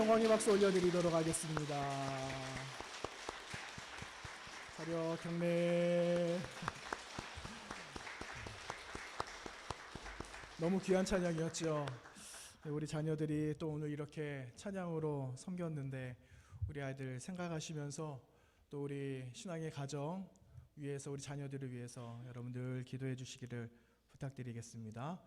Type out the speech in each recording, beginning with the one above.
영광의 박수 올려드리도록 하겠습니다. 차려 경례. 너무 귀한 찬양이었죠. 우리 자녀들이 또 오늘 이렇게 찬양으로 섬겼는데 우리 아이들 생각하시면서 또 우리 신앙의 가정 위해서 우리 자녀들을 위해서 여러분들 기도해 주시기를 부탁드리겠습니다.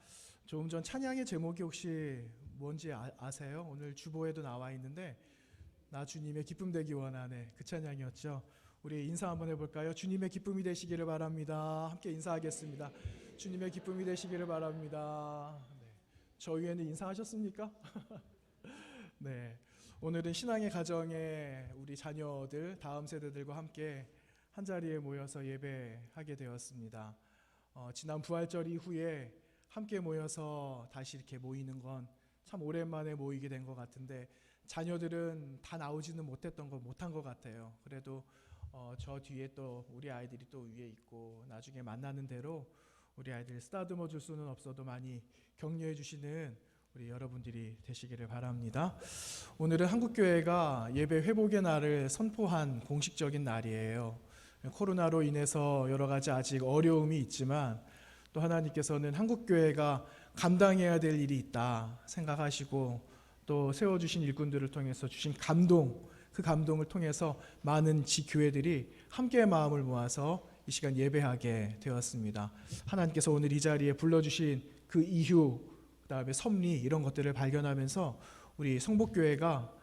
조금 전 찬양의 제목이 혹시 뭔지 아세요? 오늘 주보에도 나와 있는데 나 주님의 기쁨 되기 원하네, 그 찬양이었죠. 우리 인사 한번 해볼까요? 주님의 기쁨이 되시기를 바랍니다. 함께 인사하겠습니다. 주님의 기쁨이 되시기를 바랍니다. 네. 저 위에는 인사하셨습니까? 네. 오늘은 신앙의 가정에 우리 자녀들, 다음 세대들과 함께 한 자리에 모여서 예배하게 되었습니다. 지난 부활절 이후에 함께 모여서 다시 이렇게 모이는 건 참 오랜만에 모이게 된 것 같은데 자녀들은 다 나오지는 못한 것 같아요. 그래도 저 뒤에 또 우리 아이들이 또 위에 있고 나중에 만나는 대로 우리 아이들 쓰다듬어 줄 수는 없어도 많이 격려해 주시는 우리 여러분들이 되시기를 바랍니다. 오늘은 한국교회가 예배 회복의 날을 선포한 공식적인 날이에요. 코로나로 인해서 여러 가지 아직 어려움이 있지만 또 하나님께서는 한국교회가 감당해야 될 일이 있다 생각하시고 또 세워주신 일꾼들을 통해서 주신 감동, 그 감동을 통해서 많은 지교회들이 함께 마음을 모아서 이 시간 예배하게 되었습니다. 하나님께서 오늘 이 자리에 불러주신 그 이유, 그 다음에 섭리, 이런 것들을 발견하면서 우리 성복교회가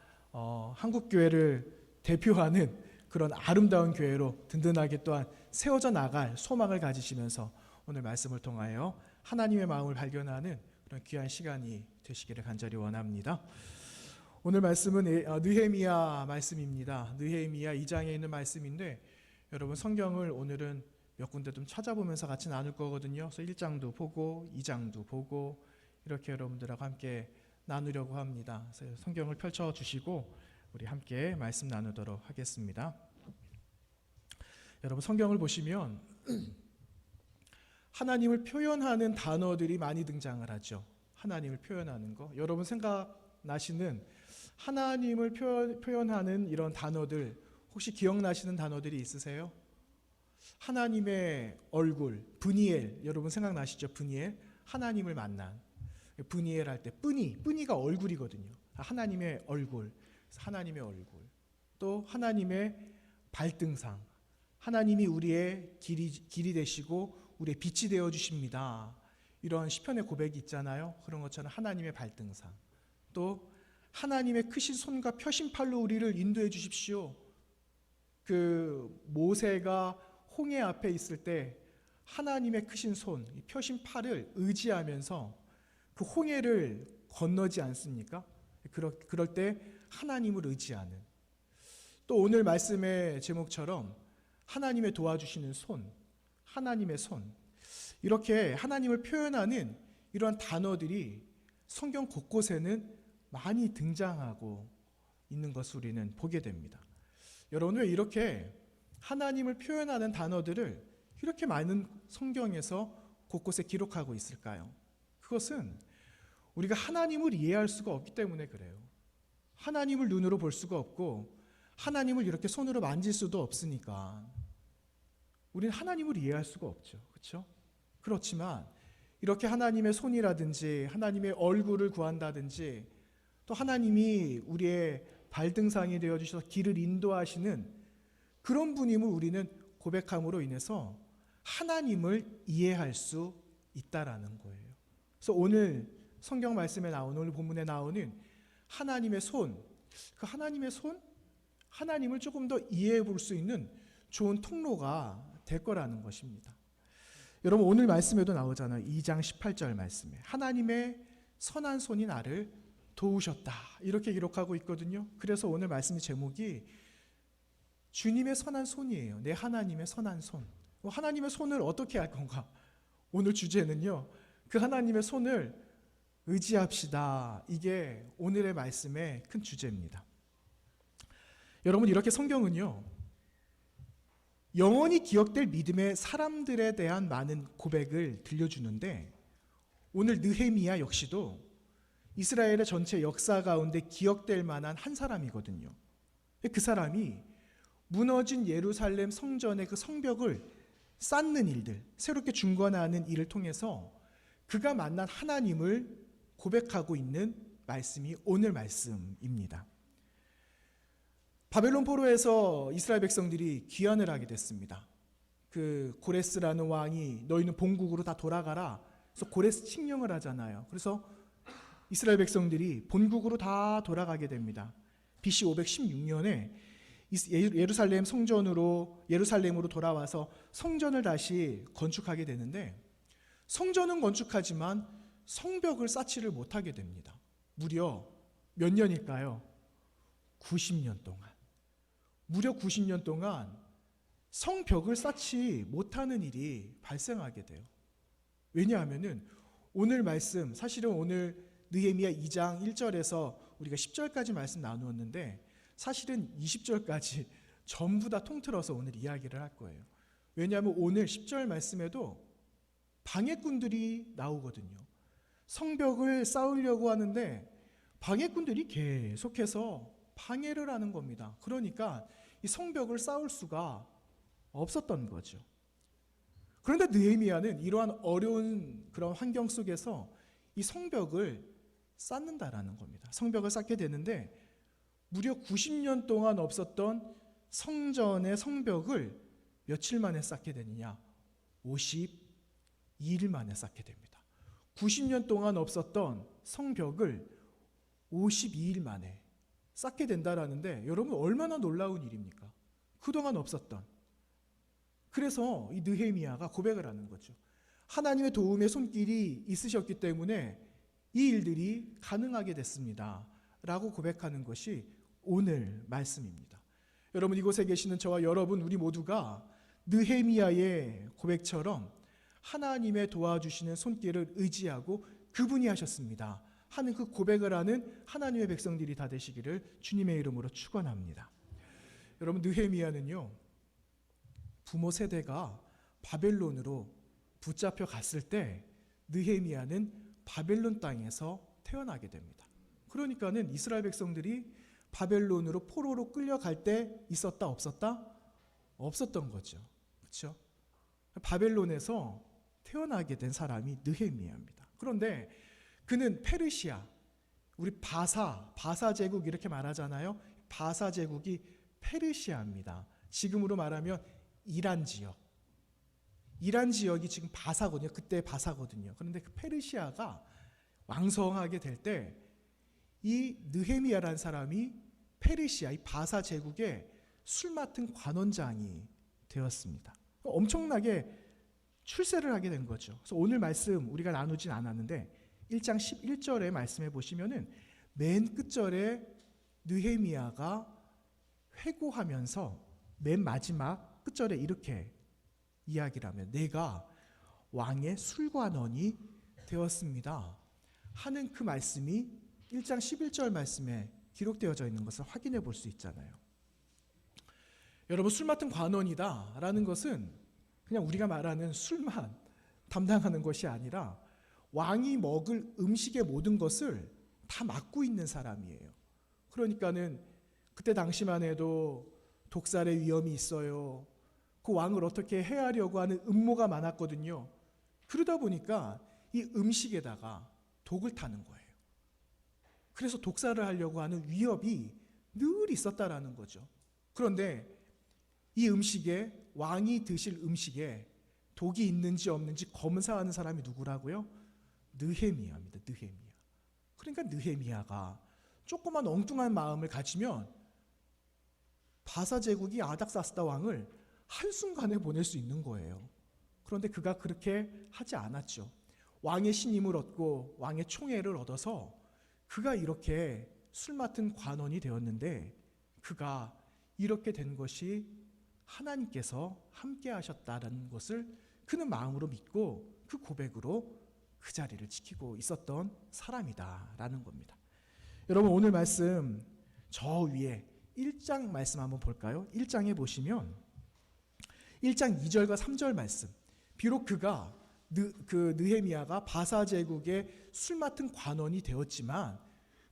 한국교회를 대표하는 그런 아름다운 교회로 든든하게 또한 세워져 나갈 소망을 가지시면서 오늘 말씀을 통하여 하나님의 마음을 발견하는 그런 귀한 시간이 되시기를 간절히 원합니다. 오늘 말씀은 느헤미야 말씀입니다. 느헤미야 2장에 있는 말씀인데 여러분 성경을 오늘은 몇 군데 좀 찾아보면서 같이 나눌 거거든요. 그래서 1장도 보고 2장도 보고 이렇게 여러분들하고 함께 나누려고 합니다. 그래서 성경을 펼쳐주시고 우리 함께 말씀 나누도록 하겠습니다. 여러분 성경을 보시면 하나님을 표현하는 단어들이 많이 등장을 하죠. 하나님을 표현하는 거. 여러분 생각나시는 하나님을 표현하는 이런 단어들 혹시 기억나시는 단어들이 있으세요? 하나님의 얼굴, 브니엘. 여러분 생각나시죠? 브니엘. 하나님을 만난. 브니엘 할 때 뿌니가 얼굴이거든요. 하나님의 얼굴. 하나님의 얼굴. 또 하나님의 발등상. 하나님이 우리의 길이 되시고 우리의 빛이 되어 주십니다. 이런 시편의 고백이 있잖아요. 그런 것처럼 하나님의 발등상. 또 하나님의 크신 손과 펴신 팔로 우리를 인도해 주십시오. 그 모세가 홍해 앞에 있을 때 하나님의 크신 손, 펴신 팔을 의지하면서 그 홍해를 건너지 않습니까? 그럴 때 하나님을 의지하는. 또 오늘 말씀의 제목처럼 하나님의 도와주시는 손, 하나님의 손. 이렇게 하나님을 표현하는 이러한 단어들이 성경 곳곳에는 많이 등장하고 있는 것을 우리는 보게 됩니다. 여러분 왜 이렇게 하나님을 표현하는 단어들을 이렇게 많은 성경에서 곳곳에 기록하고 있을까요? 그것은 우리가 하나님을 이해할 수가 없기 때문에 그래요. 하나님을 눈으로 볼 수가 없고 하나님을 이렇게 손으로 만질 수도 없으니까 우리는 하나님을 이해할 수가 없죠. 그렇죠? 그렇지만 이렇게 하나님의 손이라든지 하나님의 얼굴을 구한다든지 또 하나님이 우리의 발등상이 되어주셔서 길을 인도하시는 그런 분임을 우리는 고백함으로 인해서 하나님을 이해할 수 있다라는 거예요. 그래서 오늘 성경 말씀에 나오는, 오늘 본문에 나오는 하나님의 손, 그 하나님의 손? 하나님을 조금 더 이해해 볼 수 있는 좋은 통로가 될 거라는 것입니다. 여러분 오늘 말씀에도 나오잖아요. 2장 18절 말씀에 하나님의 선한 손이 나를 도우셨다 이렇게 기록하고 있거든요. 그래서 오늘 말씀의 제목이 주님의 선한 손이에요. 내 하나님의 선한 손. 하나님의 손을 어떻게 할 건가? 오늘 주제는요. 그 하나님의 손을 의지합시다. 이게 오늘의 말씀의 큰 주제입니다. 여러분 이렇게 성경은요. 영원히 기억될 믿음의 사람들에 대한 많은 고백을 들려주는데 오늘 느헤미야 역시도 이스라엘의 전체 역사 가운데 기억될 만한 한 사람이거든요. 그 사람이 무너진 예루살렘 성전의 그 성벽을 쌓는 일들, 새롭게 중건하는 일을 통해서 그가 만난 하나님을 고백하고 있는 말씀이 오늘 말씀입니다. 바벨론 포로에서 이스라엘 백성들이 귀환을 하게 됐습니다. 그 고레스라는 왕이 너희는 본국으로 다 돌아가라. 그래서 고레스 칙령을 하잖아요. 그래서 이스라엘 백성들이 본국으로 다 돌아가게 됩니다. BC 516년에 예루살렘 예루살렘으로 돌아와서 성전을 다시 건축하게 되는데, 성전은 건축하지만 성벽을 쌓지를 못하게 됩니다. 무려 몇 년일까요? 90년 동안. 무려 90년 동안 성벽을 쌓지 못하는 일이 발생하게 돼요. 왜냐하면은 오늘 말씀, 사실은 오늘 느헤미야 2장 1절에서 우리가 10절까지 말씀 나누었는데 사실은 20절까지 전부 다 통틀어서 오늘 이야기를 할 거예요. 왜냐하면 오늘 10절 말씀에도 방해꾼들이 나오거든요. 성벽을 쌓으려고 하는데 방해꾼들이 계속해서 방해를 하는 겁니다. 그러니까 이 성벽을 쌓을 수가 없었던 거죠. 그런데 느헤미야는 이러한 어려운 그런 환경 속에서 이 성벽을 쌓는다라는 겁니다. 성벽을 쌓게 되는데 무려 90년 동안 없었던 성전의 성벽을 며칠 만에 쌓게 되느냐? 52일 만에 쌓게 됩니다. 90년 동안 없었던 성벽을 52일 만에 쌓게 된다라는데 여러분 얼마나 놀라운 일입니까? 그동안 없었던. 그래서 이 느헤미야가 고백을 하는 거죠. 하나님의 도움의 손길이 있으셨기 때문에 이 일들이 가능하게 됐습니다. 라고 고백하는 것이 오늘 말씀입니다. 여러분, 이곳에 계시는 저와 여러분, 우리 모두가 느헤미야의 고백처럼 하나님의 도와주시는 손길을 의지하고 그분이 하셨습니다 하는 그 고백을 하는 하나님의 백성들이 다 되시기를 주님의 이름으로 축원합니다. 여러분, 느헤미야는요, 부모 세대가 바벨론으로 붙잡혀 갔을 때 느헤미야는 바벨론 땅에서 태어나게 됩니다. 그러니까는 이스라엘 백성들이 바벨론으로 포로로 끌려갈 때 있었다 없었다? 없었던 거죠. 그렇죠? 바벨론에서 태어나게 된 사람이 느헤미야입니다. 그런데 그는 페르시아, 우리 바사 제국 이렇게 말하잖아요. 바사 제국이 페르시아입니다. 지금으로 말하면 이란 지역이 지금 바사거든요. 그때 바사거든요. 그런데 그 페르시아가 왕성하게 될 때 이 느헤미야라는 사람이 페르시아, 이 바사 제국의 술 맡은 관원장이 되었습니다. 엄청나게 출세를 하게 된 거죠. 그래서 오늘 말씀 우리가 나누진 않았는데 1장 11절에 말씀해 보시면은 맨 끝절에 느헤미야가 회고하면서 맨 마지막 끝절에 이렇게 이야기를 하면 내가 왕의 술관원이 되었습니다 하는 그 말씀이 1장 11절 말씀에 기록되어져 있는 것을 확인해 볼 수 있잖아요. 여러분, 술 맡은 관원이다 라는 것은 그냥 우리가 말하는 술만 담당하는 것이 아니라 왕이 먹을 음식의 모든 것을 다 맡고 있는 사람이에요. 그러니까는 그때 당시만 해도 독살의 위험이 있어요. 그 왕을 어떻게 해하려고 하는 음모가 많았거든요. 그러다 보니까 이 음식에다가 독을 타는 거예요. 그래서 독살을 하려고 하는 위협이 늘 있었다라는 거죠. 그런데 이 음식에, 왕이 드실 음식에 독이 있는지 없는지 검사하는 사람이 누구라고요? 느헤미야입니다. 느헤미야. 그러니까 느헤미야가 조그만 엉뚱한 마음을 가지면 바사 제국이 아닥사스다 왕을 한순간에 보낼 수 있는 거예요. 그런데 그가 그렇게 하지 않았죠. 왕의 신임을 얻고 왕의 총애를 얻어서 그가 이렇게 술 맡은 관원이 되었는데 그가 이렇게 된 것이 하나님께서 함께 하셨다는 것을 그는 마음으로 믿고 그 고백으로 그 자리를 지키고 있었던 사람이다라는 겁니다. 여러분, 오늘 말씀 저 위에 1장 말씀 한번 볼까요? 1장에 보시면 1장 2절과 3절 말씀, 비록 그가 느헤미야가 바사 제국의 술 맡은 관원이 되었지만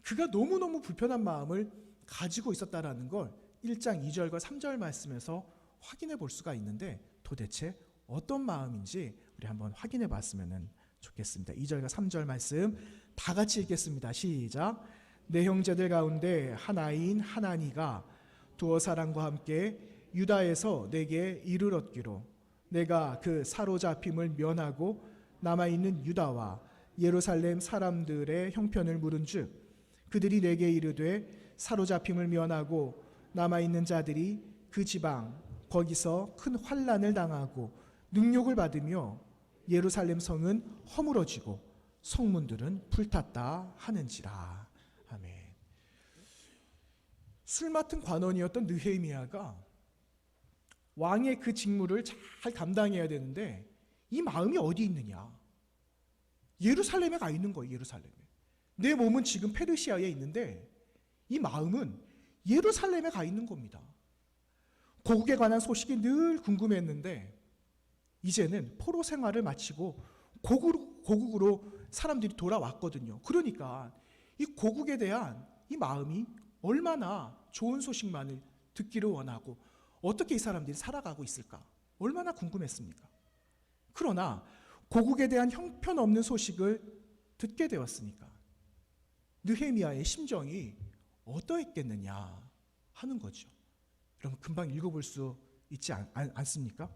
그가 너무너무 불편한 마음을 가지고 있었다라는 걸 1장 2절과 3절 말씀에서 확인해 볼 수가 있는데 도대체 어떤 마음인지 우리 한번 확인해 봤으면 좋겠습니다. 2절과 3절 말씀 다 같이 읽겠습니다. 시작. 내 형제들 가운데 하나인 하나니가 두어 사람과 함께 유다에서 내게 이를 얻기로 내가 그 사로잡힘을 면하고 남아있는 유다와 예루살렘 사람들의 형편을 물은즉 그들이 내게 이르되 사로잡힘을 면하고 남아있는 자들이 그 지방 거기서 큰 환난을 당하고 능욕을 받으며 예루살렘 성은 허물어지고 성문들은 불탔다 하는지라. 아멘. 술 맡은 관원이었던 느헤미야가 왕의 그 직무를 잘 감당해야 되는데 이 마음이 어디 있느냐? 예루살렘에 가 있는 거예요. 예루살렘에. 내 몸은 지금 페르시아에 있는데 이 마음은 예루살렘에 가 있는 겁니다. 고국에 관한 소식이 늘 궁금했는데 이제는 포로 생활을 마치고 고국으로 사람들이 돌아왔거든요. 그러니까 이 고국에 대한 이 마음이 얼마나 좋은 소식만을 듣기를 원하고 어떻게 이 사람들이 살아가고 있을까 얼마나 궁금했습니까? 그러나 고국에 대한 형편없는 소식을 듣게 되었으니까 느헤미야의 심정이 어떠했겠느냐 하는 거죠. 여러분 금방 읽어볼 수 있지 않습니까?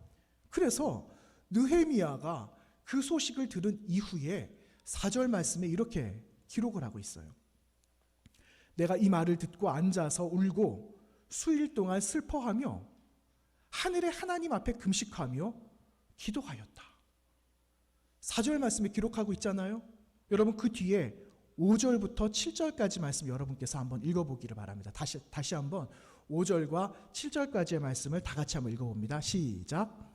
그래서 느헤미야가 그 소식을 들은 이후에 4절 말씀에 이렇게 기록을 하고 있어요. 내가 이 말을 듣고 앉아서 울고 수일 동안 슬퍼하며 하늘의 하나님 앞에 금식하며 기도하였다. 4절 말씀에 기록하고 있잖아요. 여러분 그 뒤에 5절부터 7절까지 말씀 여러분께서 한번 읽어보기를 바랍니다. 다시 한번 5절과 7절까지의 말씀을 다 같이 한번 읽어봅니다. 시작.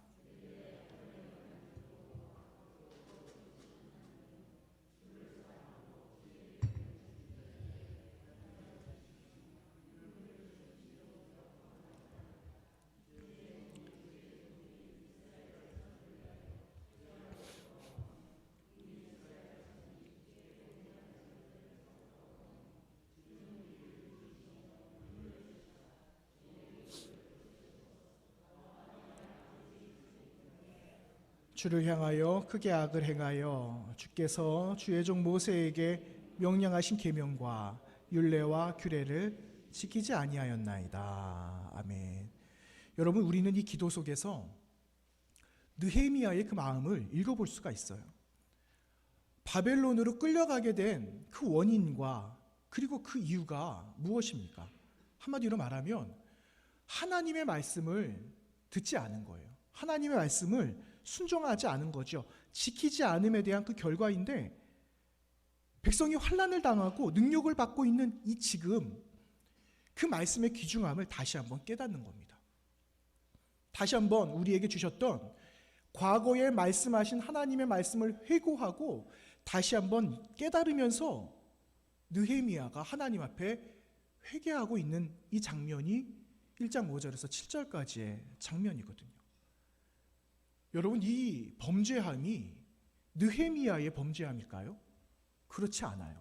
주를 향하여 크게 악을 행하여 주께서 주의 종 모세에게 명령하신 계명과 율례와 규례를 지키지 아니하였나이다. 아멘. 여러분 우리는 이 기도 속에서 느헤미야의 그 마음을 읽어볼 수가 있어요. 바벨론으로 끌려가게 된 그 원인과 그리고 그 이유가 무엇입니까? 한마디로 말하면 하나님의 말씀을 듣지 않은 거예요. 하나님의 말씀을 순종하지 않은 거죠. 지키지 않음에 대한 그 결과인데 백성이 환난을 당하고 능욕을 받고 있는 이 지금 그 말씀의 귀중함을 다시 한번 깨닫는 겁니다. 다시 한번 우리에게 주셨던 과거에 말씀하신 하나님의 말씀을 회고하고 다시 한번 깨달으면서 느헤미야가 하나님 앞에 회개하고 있는 이 장면이 1장 5절에서 7절까지의 장면이거든요. 여러분 이 범죄함이 느헤미야의 범죄함일까요? 그렇지 않아요.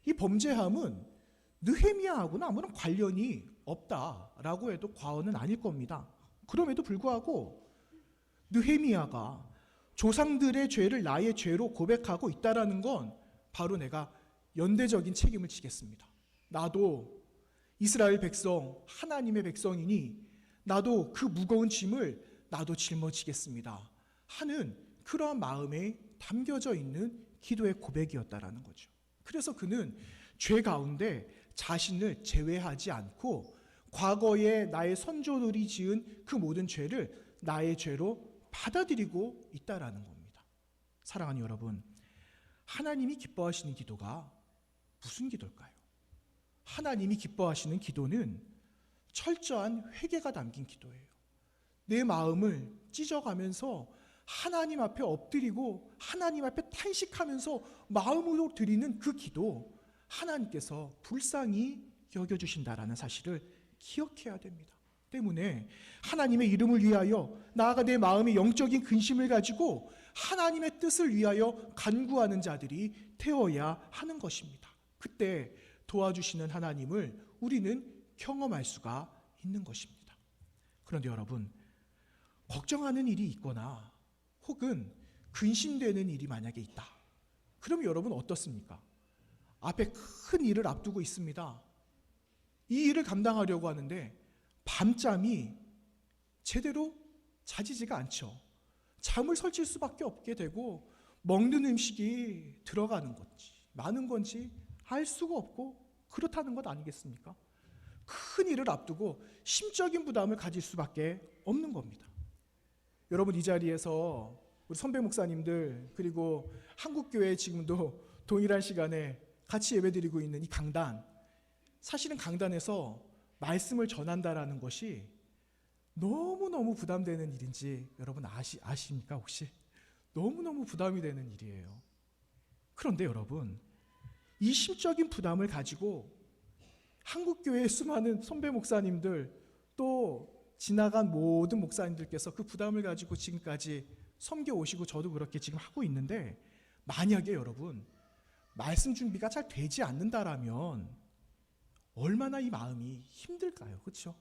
이 범죄함은 느헤미야하고는 아무런 관련이 없다라고 해도 과언은 아닐 겁니다. 그럼에도 불구하고 느헤미야가 조상들의 죄를 나의 죄로 고백하고 있다라는 건 바로 내가 연대적인 책임을 지겠습니다. 나도 이스라엘 백성, 하나님의 백성이니 나도 그 무거운 짐을 나도 짊어지겠습니다 하는 그러한 마음에 담겨져 있는 기도의 고백이었다라는 거죠. 그래서 그는 죄 가운데 자신을 제외하지 않고 과거에 나의 선조들이 지은 그 모든 죄를 나의 죄로 받아들이고 있다라는 겁니다. 사랑하는 여러분, 하나님이 기뻐하시는 기도가 무슨 기도일까요? 하나님이 기뻐하시는 기도는 철저한 회개가 담긴 기도예요. 내 마음을 찢어가면서 하나님 앞에 엎드리고 하나님 앞에 탄식하면서 마음으로 드리는 그 기도, 하나님께서 불쌍히 여겨주신다라는 사실을 기억해야 됩니다. 때문에 하나님의 이름을 위하여 나아가 내 마음의 영적인 근심을 가지고 하나님의 뜻을 위하여 간구하는 자들이 되어야 하는 것입니다. 그때 도와주시는 하나님을 우리는 경험할 수가 있는 것입니다. 그런데 여러분, 걱정하는 일이 있거나 혹은 근심되는 일이 만약에 있다. 그럼 여러분 어떻습니까? 앞에 큰 일을 앞두고 있습니다. 이 일을 감당하려고 하는데 밤잠이 제대로 자지지가 않죠. 잠을 설칠 수밖에 없게 되고 먹는 음식이 들어가는 건지 많은 건지 알 수가 없고 그렇다는 것 아니겠습니까? 큰 일을 앞두고 심적인 부담을 가질 수밖에 없는 겁니다. 여러분, 이 자리에서 우리 선배 목사님들 그리고 한국교회 지금도 동일한 시간에 같이 예배드리고 있는 이 강단, 사실은 강단에서 말씀을 전한다라는 것이 너무너무 부담되는 일인지 여러분 아십니까 혹시? 너무너무 부담이 되는 일이에요. 그런데 여러분, 이 심적인 부담을 가지고 한국교회의 수많은 선배 목사님들 또 지나간 모든 목사님들께서 그 부담을 가지고 지금까지 섬겨오시고 저도 그렇게 지금 하고 있는데, 만약에 여러분 말씀 준비가 잘 되지 않는다라면 얼마나 이 마음이 힘들까요? 그렇죠?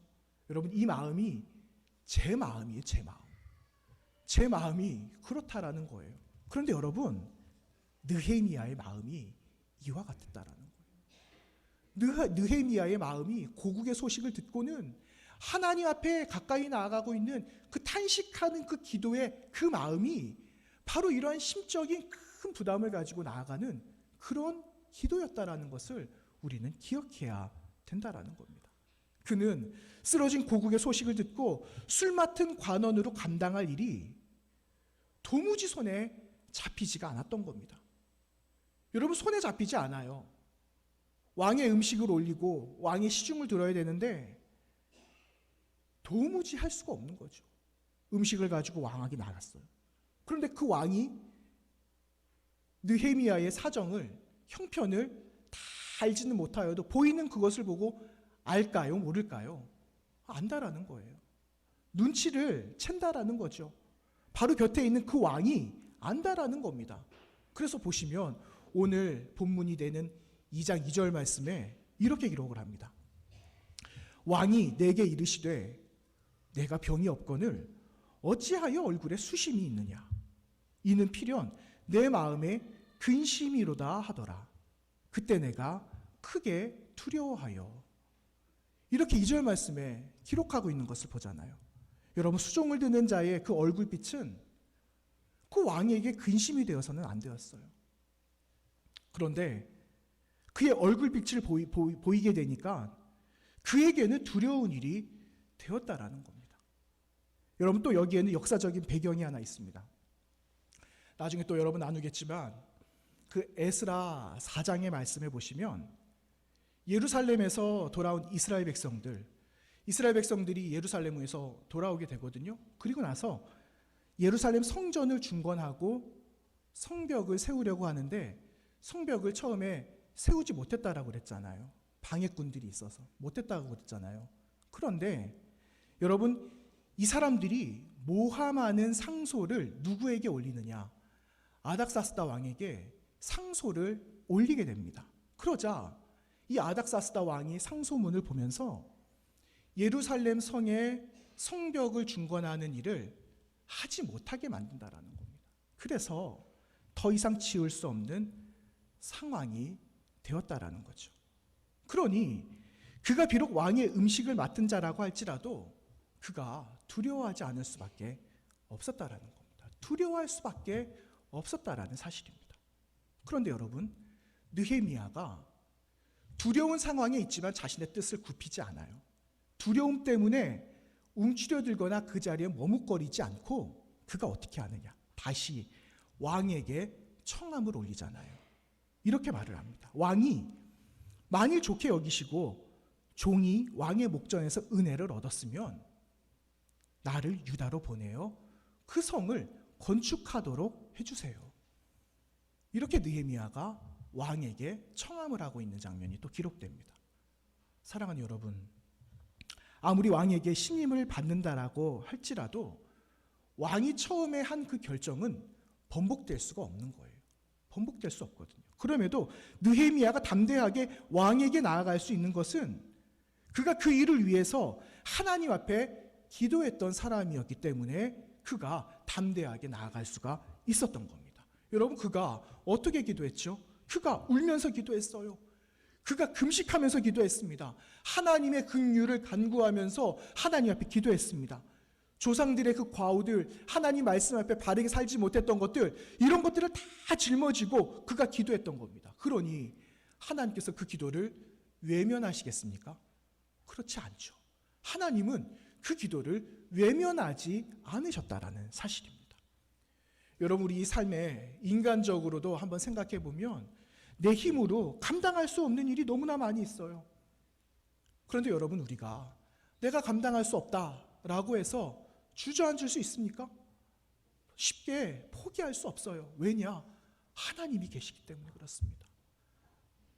여러분, 이 마음이 제 마음이에요. 제 마음이 그렇다라는 거예요. 그런데 여러분, 느헤미야의 마음이 이와 같았다라는 거예요. 느헤미야의 마음이 고국의 소식을 듣고는 하나님 앞에 가까이 나아가고 있는 그 탄식하는 그 기도의 그 마음이 바로 이러한 심적인 큰 부담을 가지고 나아가는 그런 기도였다라는 것을 우리는 기억해야 된다라는 겁니다. 그는 쓰러진 고국의 소식을 듣고 술 맡은 관원으로 감당할 일이 도무지 손에 잡히지가 않았던 겁니다. 여러분, 손에 잡히지 않아요. 왕의 음식을 올리고 왕의 시중을 들어야 되는데 도무지 할 수가 없는 거죠. 음식을 가지고 왕에게 나갔어요. 그런데 그 왕이 느헤미야의 사정을, 형편을 다 알지는 못하여도 보이는 그것을 보고 알까요? 모를까요? 안다라는 거예요. 눈치를 챈다라는 거죠. 바로 곁에 있는 그 왕이 안다라는 겁니다. 그래서 보시면 오늘 본문이 되는 2장 2절 말씀에 이렇게 기록을 합니다. 왕이 내게 이르시되 내가 병이 없거늘 어찌하여 얼굴에 수심이 있느냐? 이는 필연 내 마음에 근심이로다 하더라. 그때 내가 크게 두려워하여. 이렇게 2절 말씀에 기록하고 있는 것을 보잖아요. 여러분, 수종을 드는 자의 그 얼굴빛은 그 왕에게 근심이 되어서는 안 되었어요. 그런데 그의 얼굴빛을 보이게 되니까 그에게는 두려운 일이 되었다라는 겁니다. 여러분, 또 여기에는 역사적인 배경이 하나 있습니다. 나중에 또 여러분 나누겠지만 그 에스라 4장의 말씀에 보시면 예루살렘에서 돌아온 이스라엘 백성들이 예루살렘에서 돌아오게 되거든요. 그리고 나서 예루살렘 성전을 중건하고 성벽을 세우려고 하는데 성벽을 처음에 세우지 못했다라고 그랬잖아요. 방해꾼들이 있어서 못했다고 그랬잖아요. 그런데 여러분, 이 사람들이 모함하는 상소를 누구에게 올리느냐? 아닥사스다 왕에게 상소를 올리게 됩니다. 그러자 이 아닥사스다 왕이 상소문을 보면서 예루살렘 성의 성벽을 중건하는 일을 하지 못하게 만든다라는 겁니다. 그래서 더 이상 치울 수 없는 상황이 되었다라는 거죠. 그러니 그가 비록 왕의 음식을 맡은 자라고 할지라도 그가 두려워하지 않을 수밖에 없었다라는 겁니다. 두려워할 수밖에 없었다라는 사실입니다. 그런데 여러분, 느헤미야가 두려운 상황에 있지만 자신의 뜻을 굽히지 않아요. 두려움 때문에 움츠려들거나 그 자리에 머뭇거리지 않고 그가 어떻게 하느냐? 다시 왕에게 청함을 올리잖아요. 이렇게 말을 합니다. 왕이 만일 좋게 여기시고 종이 왕의 목전에서 은혜를 얻었으면 나를 유다로 보내어 그 성을 건축하도록 해주세요. 이렇게 느헤미야가 왕에게 청함을 하고 있는 장면이 또 기록됩니다. 사랑하는 여러분, 아무리 왕에게 신임을 받는다라고 할지라도 왕이 처음에 한 그 결정은 번복될 수가 없는 거예요. 번복될 수 없거든요. 그럼에도 느헤미야가 담대하게 왕에게 나아갈 수 있는 것은 그가 그 일을 위해서 하나님 앞에 기도했던 사람이었기 때문에 그가 담대하게 나아갈 수가 있었던 겁니다. 여러분, 그가 어떻게 기도했죠? 그가 울면서 기도했어요. 그가 금식하면서 기도했습니다. 하나님의 긍휼을 간구하면서 하나님 앞에 기도했습니다. 조상들의 그 과오들, 하나님 말씀 앞에 바르게 살지 못했던 것들, 이런 것들을 다 짊어지고 그가 기도했던 겁니다. 그러니 하나님께서 그 기도를 외면하시겠습니까? 그렇지 않죠. 하나님은 그 기도를 외면하지 않으셨다라는 사실입니다. 여러분, 우리 이 삶에 인간적으로도 한번 생각해 보면 내 힘으로 감당할 수 없는 일이 너무나 많이 있어요. 그런데 여러분, 우리가 내가 감당할 수 없다라고 해서 주저앉을 수 있습니까? 쉽게 포기할 수 없어요. 왜냐? 하나님이 계시기 때문에 그렇습니다.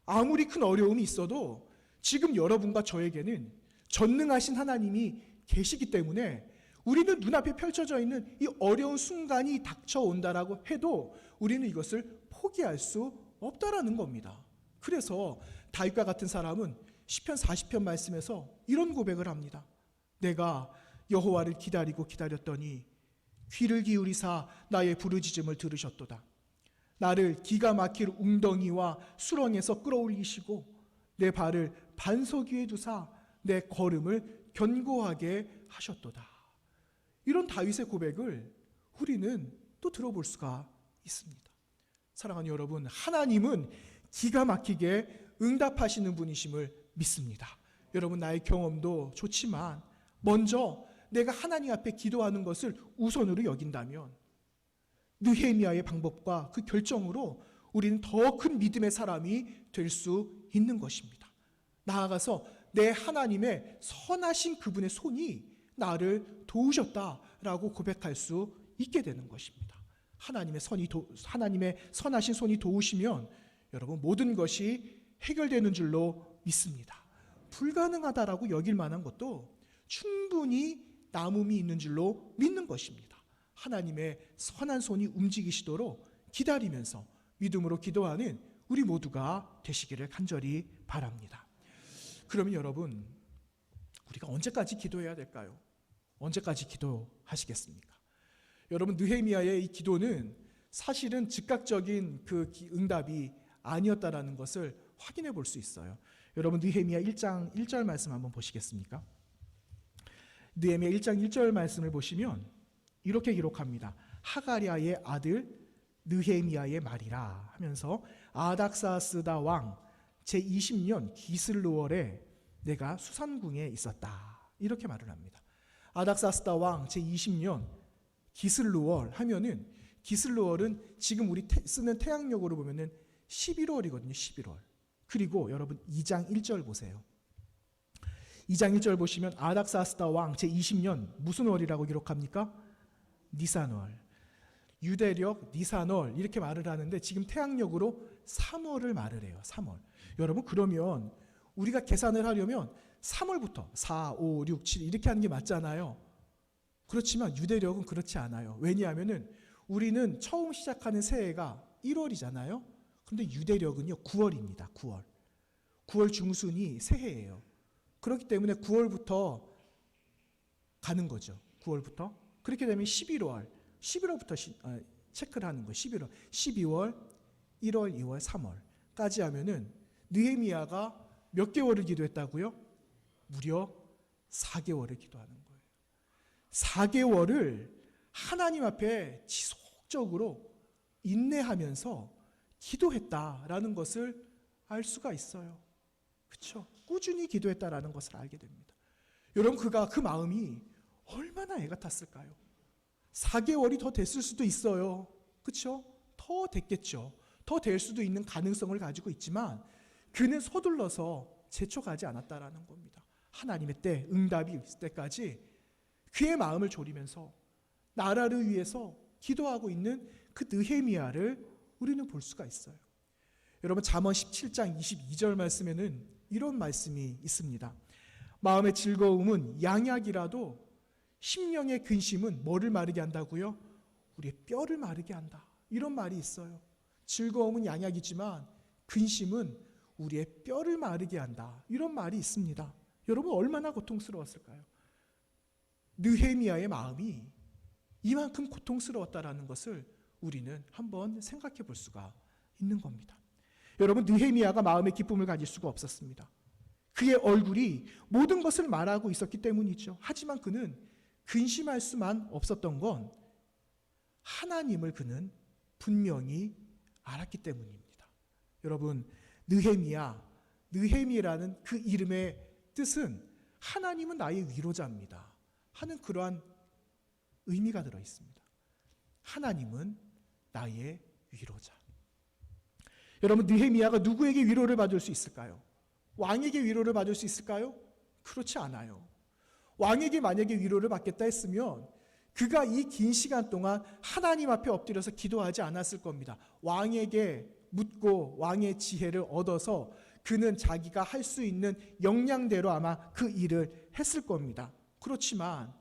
아무리 큰 어려움이 있어도 지금 여러분과 저에게는 전능하신 하나님이 계시기 때문에 우리는 눈앞에 펼쳐져 있는 이 어려운 순간이 닥쳐온다라고 해도 우리는 이것을 포기할 수 없다라는 겁니다. 그래서 다윗과 같은 사람은 시편 40편 말씀에서 이런 고백을 합니다. 내가 여호와를 기다리고 기다렸더니 귀를 기울이사 나의 부르짖음을 들으셨도다. 나를 기가 막힐 웅덩이와 수렁에서 끌어올리시고 내 발을 반석 위에 두사 내 걸음을 견고하게 하셨도다. 이런 다윗의 고백을 우리는 또 들어볼 수가 있습니다. 사랑하는 여러분, 하나님은 기가 막히게 응답하시는 분이심을 믿습니다. 여러분, 나의 경험도 좋지만 먼저 내가 하나님 앞에 기도하는 것을 우선으로 여긴다면 느헤미야의 방법과 그 결정으로 우리는 더 큰 믿음의 사람이 될 수 있는 것입니다. 나아가서 내 하나님의 선하신 그분의 손이 나를 도우셨다라고 고백할 수 있게 되는 것입니다. 하나님의 선하신 손이 도우시면 여러분, 모든 것이 해결되는 줄로 믿습니다. 불가능하다라고 여길 만한 것도 충분히 남음이 있는 줄로 믿는 것입니다. 하나님의 선한 손이 움직이시도록 기다리면서 믿음으로 기도하는 우리 모두가 되시기를 간절히 바랍니다. 그러면 여러분, 우리가 언제까지 기도해야 될까요? 언제까지 기도하시겠습니까? 여러분, 느헤미야의 이 기도는 사실은 즉각적인 그 응답이 아니었다라는 것을 확인해 볼 수 있어요. 여러분, 느헤미야 1장 1절 말씀 한번 보시겠습니까? 느헤미야 1장 1절 말씀을 보시면 이렇게 기록합니다. 하가랴의 아들 느헤미야의 말이라 하면서 아닥사스다 왕 제20년 기슬루월에 내가 수산궁에 있었다. 이렇게 말을 합니다. 아닥사스다 왕 제20년 기슬루월 하면은, 기슬루월은 지금 우리 쓰는 태양력으로 보면은 11월이거든요. 11월. 그리고 여러분 2장 1절 보세요. 2장 1절 보시면 아닥사스다 왕 제20년 무슨 월이라고 기록합니까? 니산월. 유대력 니산월 이렇게 말을 하는데 지금 태양력으로 3월을 말을 해요. 3월. 여러분, 그러면 우리가 계산을 하려면 3월부터 4, 5, 6, 7 이렇게 하는 게 맞잖아요. 그렇지만 유대력은 그렇지 않아요. 왜냐하면은 우리는 처음 시작하는 새해가 1월이잖아요. 그런데 유대력은요 9월입니다. 9월. 9월 중순이 새해예요. 그렇기 때문에 9월부터 가는 거죠. 9월부터. 그렇게 되면 11월부터 체크를 하는 거예요. 11월, 12월, 1월, 2월, 3월까지 하면은 느헤미야가 몇 개월을 기도했다고요? 무려 4개월을 기도하는 거예요. 4개월을 하나님 앞에 지속적으로 인내하면서 기도했다라는 것을 알 수가 있어요. 그렇죠? 꾸준히 기도했다라는 것을 알게 됩니다. 여러분, 그가 그 마음이 얼마나 애가 탔을까요? 4개월이 더 됐을 수도 있어요. 그렇죠? 더 됐겠죠. 더 될 수도 있는 가능성을 가지고 있지만 그는 서둘러서 재촉하지 않았다라는 겁니다. 하나님의 때, 응답이 있을 때까지 그의 마음을 졸이면서 나라를 위해서 기도하고 있는 그 느헤미야를 우리는 볼 수가 있어요. 여러분, 잠언 17장 22절 말씀에는 이런 말씀이 있습니다. 마음의 즐거움은 양약이라도 심령의 근심은 뭐를 마르게 한다고요? 우리의 뼈를 마르게 한다. 이런 말이 있어요. 즐거움은 양약이지만 근심은 우리의 뼈를 마르게 한다. 이런 말이 있습니다. 여러분 얼마나 고통스러웠을까요? 느헤미야의 마음이 이만큼 고통스러웠다라는 것을 우리는 한번 생각해 볼 수가 있는 겁니다. 여러분, 느헤미야가 마음의 기쁨을 가질 수가 없었습니다. 그의 얼굴이 모든 것을 말하고 있었기 때문이죠. 하지만 그는 근심할 수만 없었던 건 하나님을 그는 분명히 알았기 때문입니다. 여러분, 느헤미야라는 그 이름의 뜻은 하나님은 나의 위로자입니다 하는 그러한 의미가 들어 있습니다. 하나님은 나의 위로자. 여러분, 느헤미야가 누구에게 위로를 받을 수 있을까요? 왕에게 위로를 받을 수 있을까요? 그렇지 않아요. 왕에게 만약에 위로를 받겠다 했으면 그가 이 긴 시간 동안 하나님 앞에 엎드려서 기도하지 않았을 겁니다. 왕에게 묻고 왕의 지혜를 얻어서 그는 자기가 할 수 있는 역량대로 아마 그 일을 했을 겁니다. 그렇지만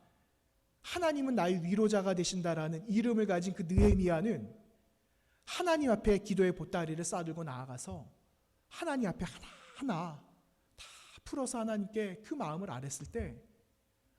하나님은 나의 위로자가 되신다라는 이름을 가진 그 느헤미야는 하나님 앞에 기도의 보따리를 싸들고 나아가서 하나님 앞에 하나하나 다 풀어서 하나님께 그 마음을 아랬을 때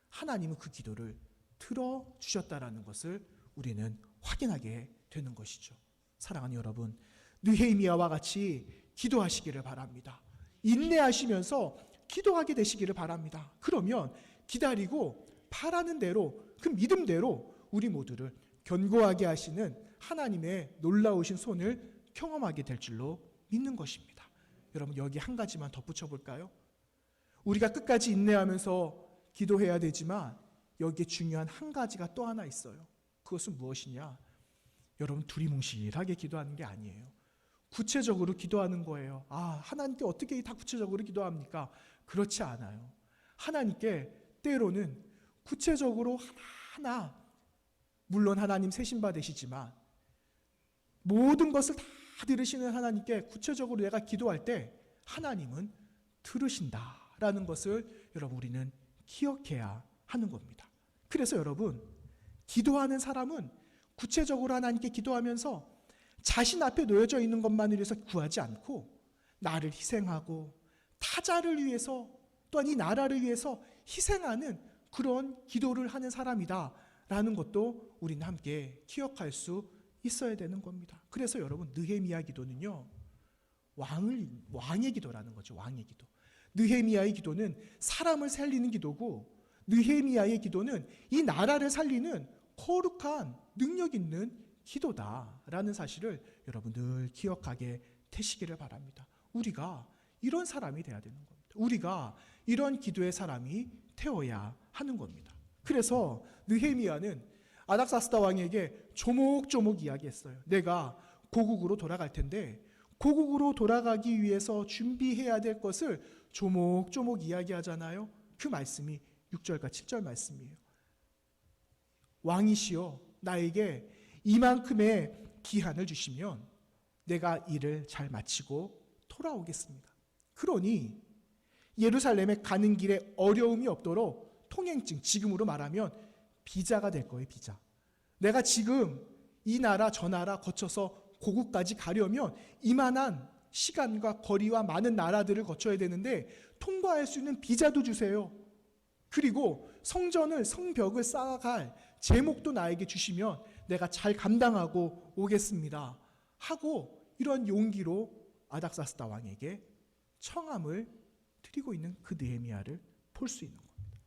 하나님은 그 기도를 들어주셨다라는 것을 우리는 확인하게 되는 것이죠. 사랑하는 여러분, 느헤미야와 같이 기도하시기를 바랍니다. 인내하시면서 기도하게 되시기를 바랍니다. 그러면 기다리고 바라는 대로 그 믿음대로 우리 모두를 견고하게 하시는 하나님의 놀라우신 손을 경험하게 될 줄로 믿는 것입니다. 여러분, 여기 한 가지만 덧붙여 볼까요? 우리가 끝까지 인내하면서 기도해야 되지만 여기에 중요한 한 가지가 또 하나 있어요. 그것은 무엇이냐? 여러분, 두리뭉실하게 기도하는 게 아니에요. 구체적으로 기도하는 거예요. 하나님께 어떻게 다 구체적으로 기도합니까? 그렇지 않아요. 하나님께 때로는 구체적으로 하나하나, 물론 하나님 세신받으시지만 모든 것을 다 들으시는 하나님께 구체적으로 내가 기도할 때 하나님은 들으신다라는 것을 여러분 우리는 기억해야 하는 겁니다. 그래서 여러분, 기도하는 사람은 구체적으로 하나님께 기도하면서 자신 앞에 놓여져 있는 것만을 위해서 구하지 않고 나를 희생하고 타자를 위해서 또한 이 나라를 위해서 희생하는 그런 기도를 하는 사람이다라는 것도 우리는 함께 기억할 수 있어야 되는 겁니다. 그래서 여러분, 느헤미야 기도는요, 왕의 기도라는 거죠. 왕의 기도. 느헤미야의 기도는 사람을 살리는 기도고 느헤미야의 기도는 이 나라를 살리는 거룩한 능력 있는 기도다라는 사실을 여러분 늘 기억하게 되시기를 바랍니다. 우리가 이런 사람이 돼야 되는 겁니다. 우리가 이런 기도의 사람이 되어야 하는 겁니다. 그래서 느헤미야는 아닥사스다 왕에게 조목조목 이야기했어요. 내가 고국으로 돌아갈 텐데 고국으로 돌아가기 위해서 준비해야 될 것을 조목조목 이야기하잖아요. 그 말씀이 6절과 7절 말씀이에요. 왕이시여, 나에게 이만큼의 기한을 주시면 내가 일을 잘 마치고 돌아오겠습니다. 그러니 예루살렘에 가는 길에 어려움이 없도록 통행증, 지금으로 말하면 비자가 될 거예요. 비자. 내가 지금 이 나라 저 나라 거쳐서 고국까지 가려면 이만한 시간과 거리와 많은 나라들을 거쳐야 되는데 통과할 수 있는 비자도 주세요. 그리고 성벽을 쌓아갈 제목도 나에게 주시면 내가 잘 감당하고 오겠습니다 하고 이런 용기로 아닥사스다 왕에게 청함을 드리고 있는 그 느헤미야를 볼 수 있는 겁니다.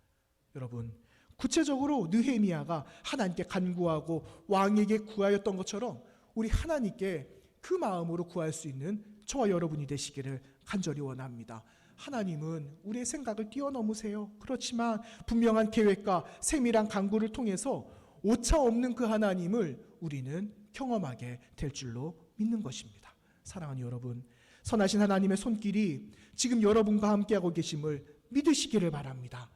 여러분, 구체적으로 느헤미야가 하나님께 간구하고 왕에게 구하였던 것처럼 우리 하나님께 그 마음으로 구할 수 있는 저와 여러분이 되시기를 간절히 원합니다. 하나님은 우리의 생각을 뛰어넘으세요. 그렇지만 분명한 계획과 세밀한 간구를 통해서 오차 없는 그 하나님을 우리는 경험하게 될 줄로 믿는 것입니다. 사랑하는 여러분, 선하신 하나님의 손길이 지금 여러분과 함께하고 계심을 믿으시기를 바랍니다.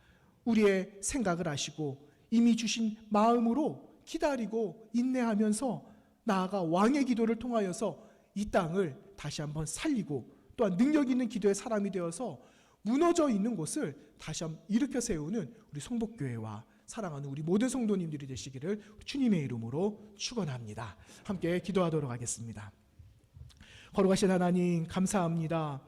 우리의 생각을 아시고 이미 주신 마음으로 기다리고 인내하면서 나아가 왕의 기도를 통하여서 이 땅을 다시 한번 살리고 또한 능력 있는 기도의 사람이 되어서 무너져 있는 곳을 다시 한번 일으켜 세우는 우리 성복교회와 사랑하는 우리 모든 성도님들이 되시기를 주님의 이름으로 축원합니다. 함께 기도하도록 하겠습니다. 거룩하신 하나님, 감사합니다.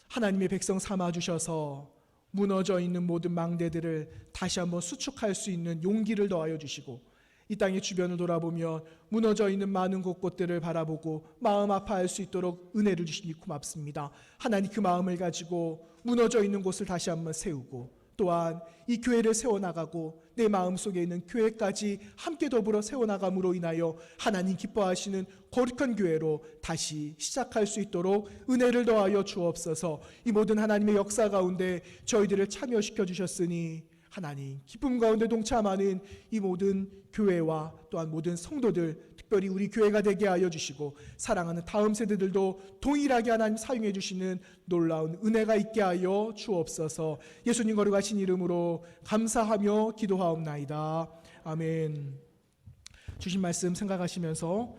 하나님의 백성 삼아주셔서 무너져 있는 모든 망대들을 다시 한번 수축할 수 있는 용기를 더하여 주시고, 이 땅의 주변을 돌아보며 무너져 있는 많은 곳들을 바라보고 마음 아파할 수 있도록 은혜를 주시니 고맙습니다. 하나님, 그 마음을 가지고 무너져 있는 곳을 다시 한번 세우고, 또한 이 교회를 세워나가고 내 마음속에 있는 교회까지 함께 더불어 세워나감으로 인하여 하나님 기뻐하시는 거룩한 교회로 다시 시작할 수 있도록 은혜를 더하여 주옵소서. 이 모든 하나님의 역사 가운데 저희들을 참여시켜 주셨으니 하나님, 기쁨 가운데 동참하는 이 모든 교회와 또한 모든 성도들, 특별히 우리 교회가 되게 하여 주시고, 사랑하는 다음 세대들도 동일하게 하나님 사용해 주시는 놀라운 은혜가 있게 하여 주옵소서. 예수님 거룩하신 이름으로 감사하며 기도하옵나이다. 아멘. 주신 말씀 생각하시면서